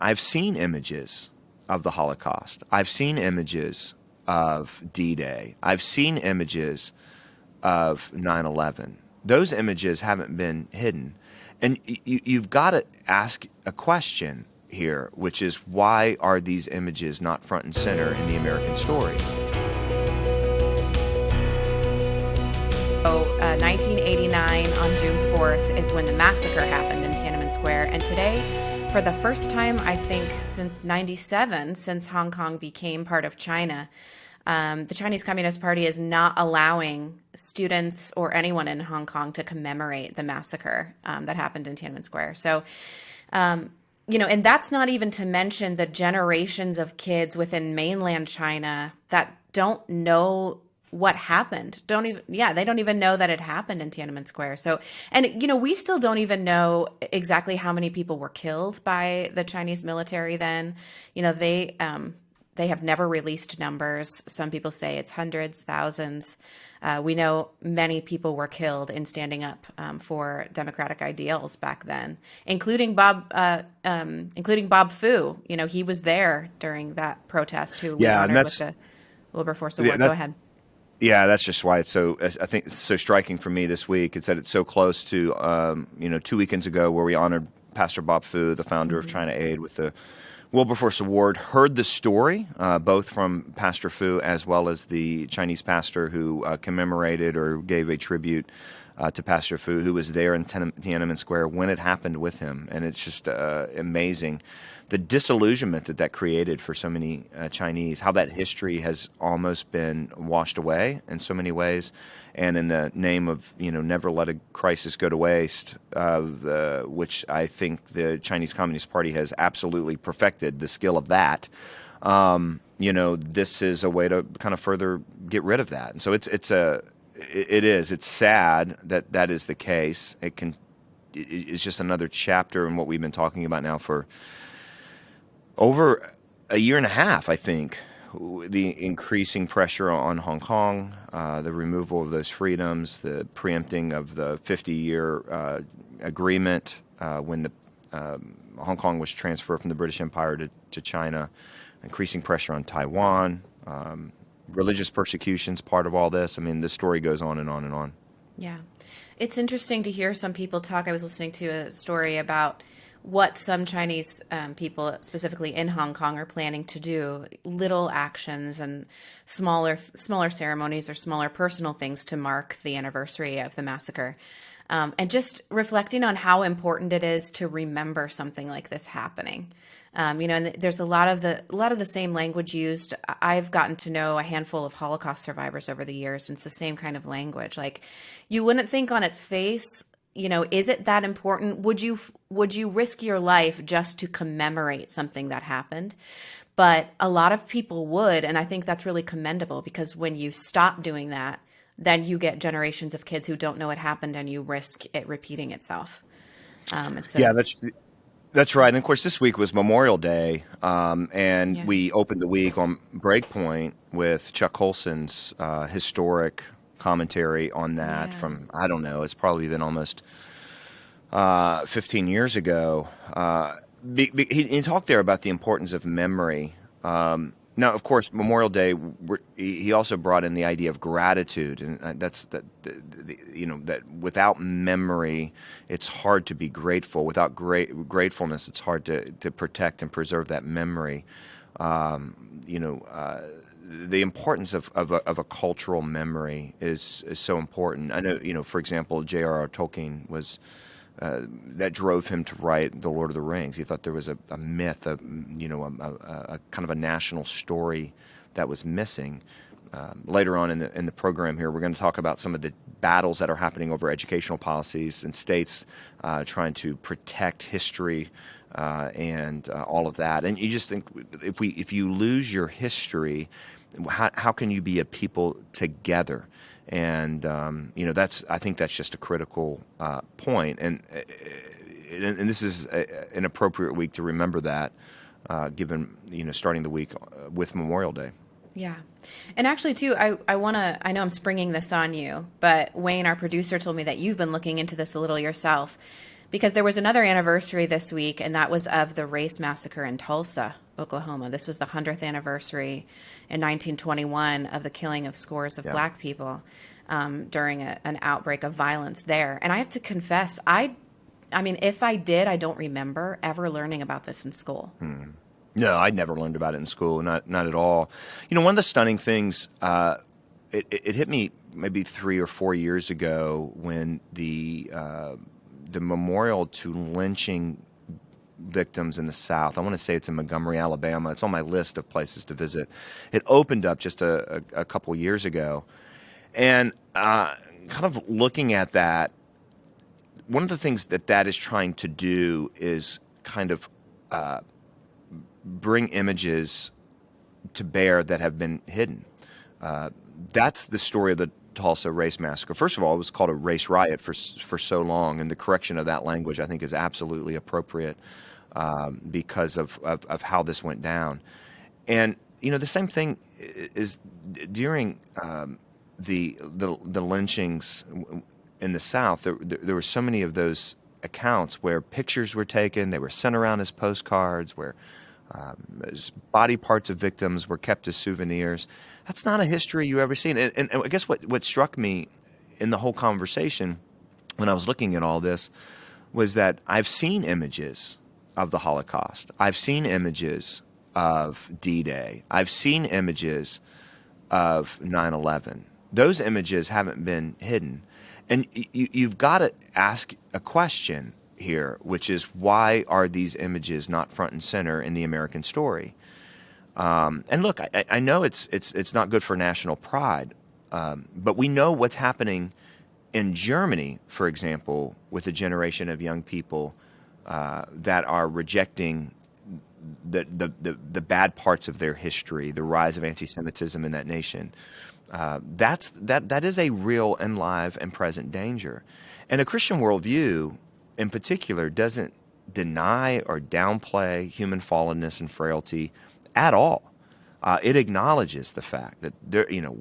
I've seen images of the Holocaust. I've seen images of D-Day. I've seen images of 9/11. Those images haven't been hidden. And you've got to ask a question here, which is, why are these images not front and center in the American story? 1989 on June 4th is when the massacre happened in Tiananmen Square. And today, for the first time, I think since 97, since Hong Kong became part of China, the Chinese Communist Party is not allowing students or anyone in Hong Kong to commemorate the massacre that happened in Tiananmen Square. So, and that's not even to mention the generations of kids within mainland China that don't know what happened. They don't even know that it happened in Tiananmen Square. So, and we still don't even know exactly how many people were killed by the Chinese military then. They have never released numbers. Some people say it's hundreds, thousands. We know many people were killed in standing up for democratic ideals back then, including Bob Fu. He was there during that protest, who we Yeah, and honored with the Wilberforce Award. Go ahead. Yeah, that's just why I think it's so striking for me this week. It's that it's so close to, 2 weekends ago, where we honored Pastor Bob Fu, the founder of China Aid, with the Wilberforce Award. Heard the story, both from Pastor Fu as well as the Chinese pastor who commemorated or gave a tribute to Pastor Fu, who was there in Tiananmen Square when it happened with him. And it's just amazing, the disillusionment that created for so many Chinese, how that history has almost been washed away in so many ways. And in the name of, never let a crisis go to waste, which I think the Chinese Communist Party has absolutely perfected the skill of that. This is a way to kind of further get rid of that. And so it's sad that is the case. It's just another chapter in what we've been talking about now for over a year and a half, I think. The increasing pressure on Hong Kong, the removal of those freedoms, the preempting of the 50-year agreement when Hong Kong was transferred from the British Empire to China, increasing pressure on Taiwan, religious persecution's part of all this. I mean, this story goes on and on and on. Yeah. It's interesting to hear some people talk. I was listening to a story about what some Chinese people, specifically in Hong Kong, are planning to do, little actions and smaller ceremonies or smaller personal things to mark the anniversary of the massacre. And just reflecting on how important it is to remember something like this happening. And there's a lot of the same language used. I've gotten to know a handful of Holocaust survivors over the years, and it's the same kind of language. Like, you wouldn't think on its face, is it that important? Would you risk your life just to commemorate something that happened? But a lot of people would, and I think that's really commendable, because when you stop doing that, then you get generations of kids who don't know what happened, and you risk it repeating itself. That's right. And of course, this week was Memorial Day, and we opened the week on BreakPoint with Chuck Colson's historic commentary on that from, I don't know, it's probably been almost 15 years ago. He talked there about the importance of memory. Now, of course, Memorial Day, he also brought in the idea of gratitude, and that without memory, it's hard to be grateful. Without gratefulness, it's hard to protect and preserve that memory. The importance of a cultural memory is so important. I know, for example, J.R.R. Tolkien was that drove him to write The Lord of the Rings. He thought there was a myth, a kind of a national story that was missing. Later on in the program here, we're going to talk about some of the battles that are happening over educational policies in states trying to protect history and all of that. And you just think, if you lose your history, how can you be a people together? And I think that's just a critical point. And this is an appropriate week to remember that, given starting the week with Memorial Day. Yeah. And actually, too, I know I'm springing this on you, but Wayne, our producer, told me that you've been looking into this a little yourself. because there was another anniversary this week, and that was of the race massacre in Tulsa, Oklahoma. This was the 100th anniversary in 1921 of the killing of scores of Yeah. black people during an outbreak of violence there. And I have to confess, I mean, if I did, I don't remember ever learning about this in school. No, I never learned about it in school, not at all. One of the stunning things, it hit me maybe 3 or 4 years ago when the memorial to lynching victims in the South. I want to say it's in Montgomery, Alabama. It's on my list of places to visit. It opened up just a couple years ago, and kind of looking at that, one of the things that is trying to do is kind of bring images to bear that have been hidden. That's the story of the Tulsa race massacre. First of all, it was called a race riot for so long, and the correction of that language I think is absolutely appropriate because of how this went down. And the same thing is during the lynchings in the South. There were so many of those accounts where pictures were taken, they were sent around as postcards, where body parts of victims were kept as souvenirs. That's not a history you ever seen. And I guess what struck me in the whole conversation when I was looking at all this was that I've seen images of the Holocaust. I've seen images of D-Day. I've seen images of 9/11. Those images haven't been hidden. And you've got to ask a question here, which is, why are these images not front and center in the American story? And look, I know it's not good for national pride, but we know what's happening in Germany, for example, with a generation of young people that are rejecting the bad parts of their history, the rise of anti-Semitism in that nation. That is a real and live and present danger. And a Christian worldview, in particular, doesn't deny or downplay human fallenness and frailty at all. It acknowledges the fact that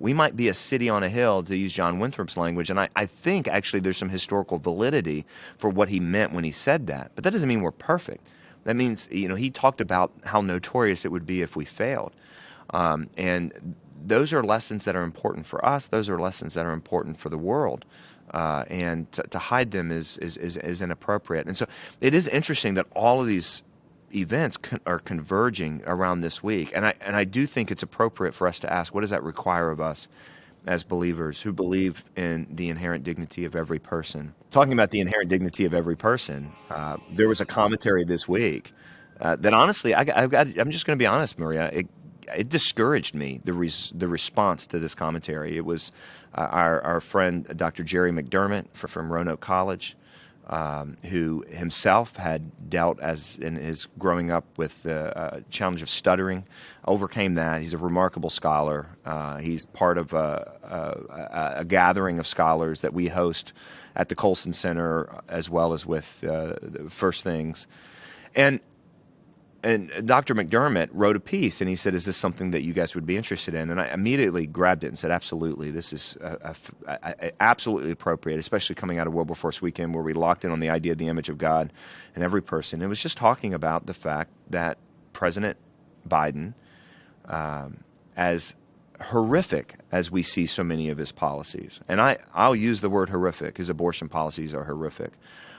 we might be a city on a hill, to use John Winthrop's language, and I think actually there's some historical validity for what he meant when he said that. But that doesn't mean we're perfect. That means he talked about how notorious it would be if we failed, and those are lessons that are important for us. Those are lessons that are important for the world. And to hide them is inappropriate. And so it is interesting that all of these events are converging around this week. And I do think it's appropriate for us to ask, what does that require of us as believers who believe in the inherent dignity of every person? Talking about the inherent dignity of every person, there was a commentary this week that honestly, I'm just going to be honest, Maria, it discouraged me, the response to this commentary. It was our friend Dr. Jerry McDermott from Roanoke College, who himself had dealt in his growing up with the challenge of stuttering, overcame that. He's a remarkable scholar. He's part of a gathering of scholars that we host at the Colson Center, as well as with First Things. And Dr. McDermott wrote a piece, and he said, is this something that you guys would be interested in? And I immediately grabbed it and said, absolutely. This is absolutely appropriate, especially coming out of Wilberforce weekend, where we locked in on the idea of the image of God in every person. It was just talking about the fact that President Biden, as horrific as we see so many of his policies, and I'll use the word horrific. His abortion policies are horrific.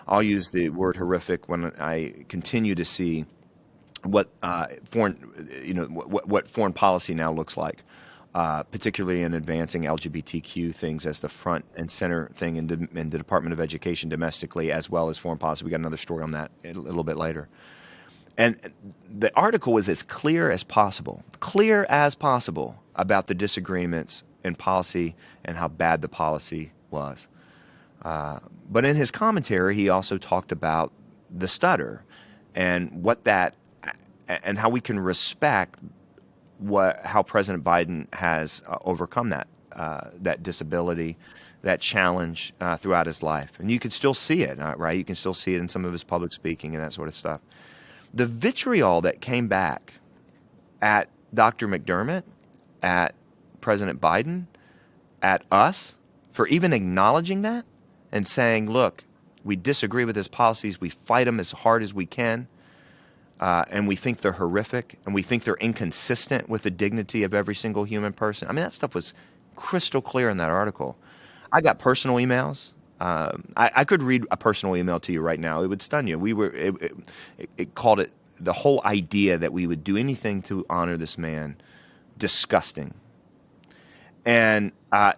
I'll use the word horrific when I continue to see what foreign policy now looks like, particularly in advancing LGBTQ things as the front and center thing in the Department of Education domestically, as well as foreign policy. We got another story on that a little bit later. And the article was as clear as possible about the disagreements in policy and how bad the policy was. But in his commentary, he also talked about the stutter and and how we can respect how President Biden has overcome that disability, that challenge throughout his life. And you can still see it, right? You can still see it in some of his public speaking and that sort of stuff. The vitriol that came back at Dr. McDermott, at President Biden, at us, for even acknowledging that and saying, look, We disagree with his policies. We fight him as hard as we can. And we think they're horrific, and we think they're inconsistent with the dignity of every single human person. I mean, that stuff was crystal clear in that article. I got personal emails. I could read a personal email to you right now. It would stun you. It called it, the whole idea that we would do anything to honor this man, disgusting. And I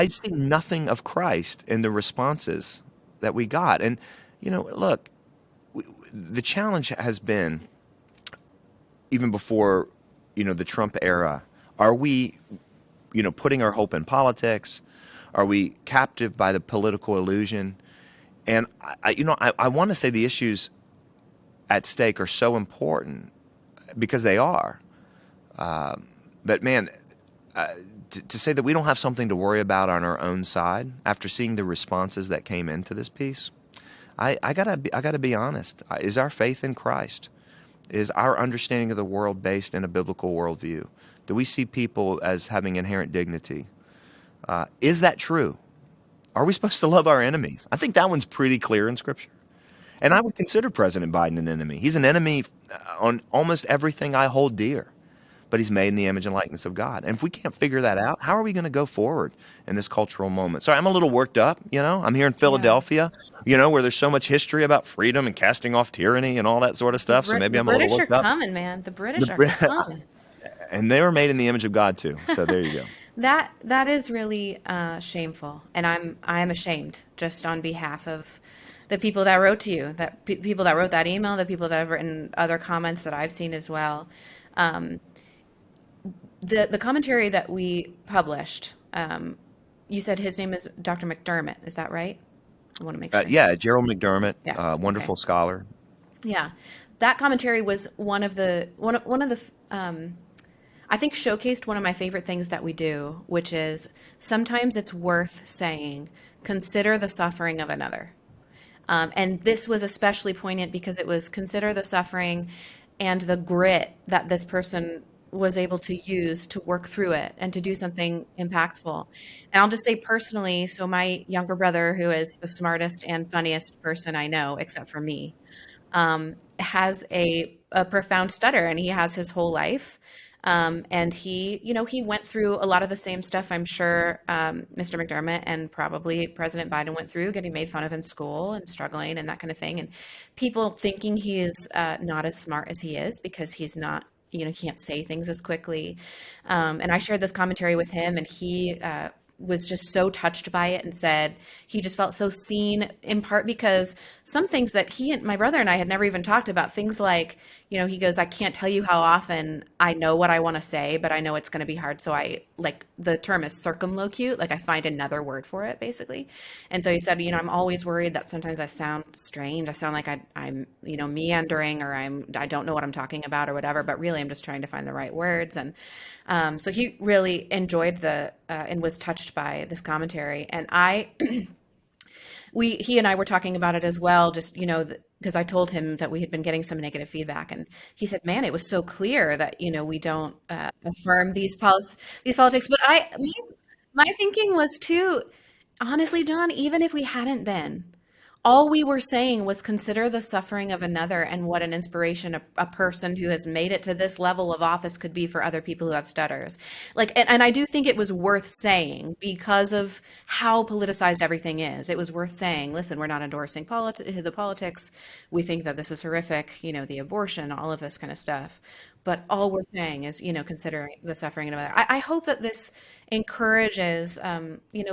see nothing of Christ in the responses that we got. And, look, the challenge has been, even before, the Trump era, are we, putting our hope in politics? Are we captive by the political illusion? And I want to say the issues at stake are so important, because they are. But man, to say that we don't have something to worry about on our own side after seeing the responses that came into this piece, I gotta be honest. Is our faith in Christ, is our understanding of the world based in a biblical worldview? Do we see people as having inherent dignity? Is that true? Are we supposed to love our enemies? I think that one's pretty clear in Scripture. And I would consider President Biden an enemy. He's an enemy on almost everything I hold dear. But he's made in the image and likeness of God. And if we can't figure that out, how are we going to go forward in this cultural moment? Sorry, I'm a little worked up, I'm here in Philadelphia, where there's so much history about freedom and casting off tyranny and all that sort of stuff. So maybe I'm a little worked up. The British are coming, man. The British are coming. And they were made in the image of God too. So there you go. That is really shameful. And I'm ashamed, just on behalf of the people that wrote to you, people that wrote that email, the people that have written other comments that I've seen as well. The commentary that we published, you said his name is Dr. McDermott. Is that right? I want to make sure. Yeah, Gerald McDermott, wonderful Okay. scholar. Yeah, that commentary was one of the I think showcased one of my favorite things that we do, which is sometimes it's worth saying, consider the suffering of another. And this was especially poignant because it was consider the suffering and the grit that this person was able to use to work through it and to do something impactful. And I'll just say personally, so my younger brother, who is the smartest and funniest person I know, except for me, has a profound stutter, and he has his whole life. And he went through a lot of the same stuff I'm sure Mr. McDermott and probably President Biden went through, getting made fun of in school and struggling and that kind of thing. And people thinking he is not as smart as he is because he's not, he can't say things as quickly. And I shared this commentary with him, and he was just so touched by it and said he just felt so seen, in part because some things that he and my brother and I had never even talked about, things like, he goes, I can't tell you how often I know what I want to say, but I know it's going to be hard. So I, like, the term is circumlocute, like I find another word for it basically. And so he said, I'm always worried that sometimes I sound strange. I sound like I'm meandering, or I don't know what I'm talking about or whatever, but really I'm just trying to find the right words. And so he really enjoyed and was touched by this commentary. And he and I were talking about it as well, just, because I told him that we had been getting some negative feedback, and he said, man, it was so clear that, we don't affirm these politics. But my thinking was too, honestly, John, even if we hadn't been, all we were saying was consider the suffering of another and what an inspiration a person who has made it to this level of office could be for other people who have stutters. And I do think it was worth saying because of how politicized everything is. It was worth saying, listen, we're not endorsing the politics. We think that this is horrific, the abortion, all of this kind of stuff. But all we're saying is, considering the suffering of another. I hope that this encourages,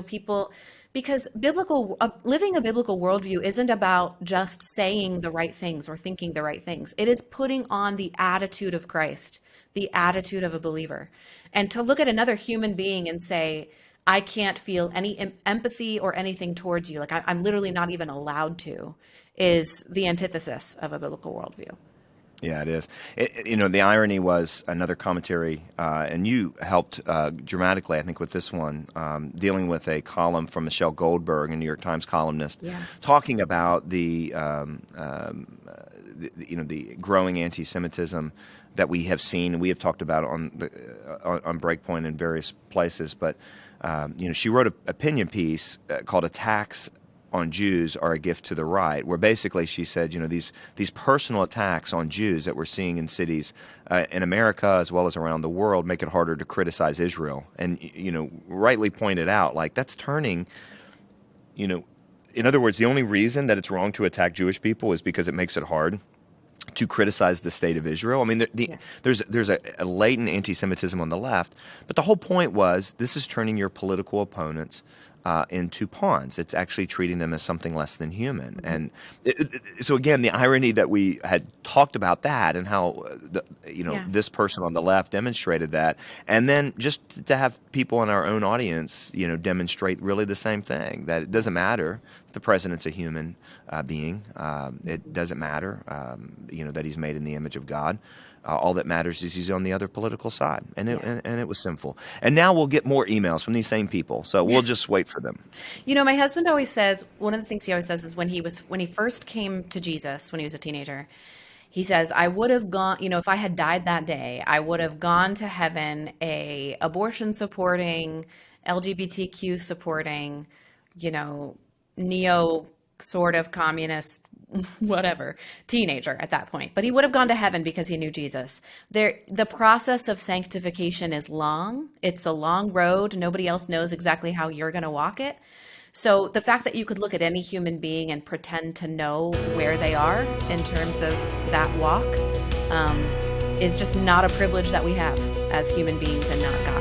people. Because living a biblical worldview isn't about just saying the right things or thinking the right things. It is putting on the attitude of Christ, the attitude of a believer. And to look at another human being and say, I can't feel any empathy or anything towards you, like I'm literally not even allowed to, is the antithesis of a biblical worldview. Yeah, it is. The irony was another commentary, and you helped dramatically, I think, with this one, dealing with a column from Michelle Goldberg, a New York Times columnist, talking about the growing anti-Semitism that we have seen, and we have talked about on BreakPoint in various places. But she wrote an opinion piece called "Attacks on Jews are a gift to the right, where basically she said, these personal attacks on Jews that we're seeing in cities in America as well as around the world make it harder to criticize Israel. And, rightly pointed out, like, that's turning, in other words, the only reason that it's wrong to attack Jewish people is because it makes it hard to criticize the state of Israel. I mean, there's a latent anti-Semitism on the left, but the whole point was this is turning your political opponents into pawns. It's actually treating them as something less than human. And so again, the irony that we had talked about that and how this person on the left demonstrated that, and then just to have people in our own audience, demonstrate really the same thing, that it doesn't matter. The president's a human being. It doesn't matter, that he's made in the image of God. All that matters is he's on the other political side, and it was sinful. And now we'll get more emails from these same people, so we'll just wait for them. My husband always says, one of the things he always says is when he first came to Jesus when he was a teenager, he says, I would have gone, if I had died that day, I would have gone to heaven a abortion supporting, LGBTQ supporting, neo sort of communist whatever teenager at that point, but he would have gone to heaven because he knew Jesus. The process of sanctification is long. It's a long road. Nobody else knows exactly how you're going to walk it. So the fact that you could look at any human being and pretend to know where they are in terms of that walk is just not a privilege that we have as human beings and not God.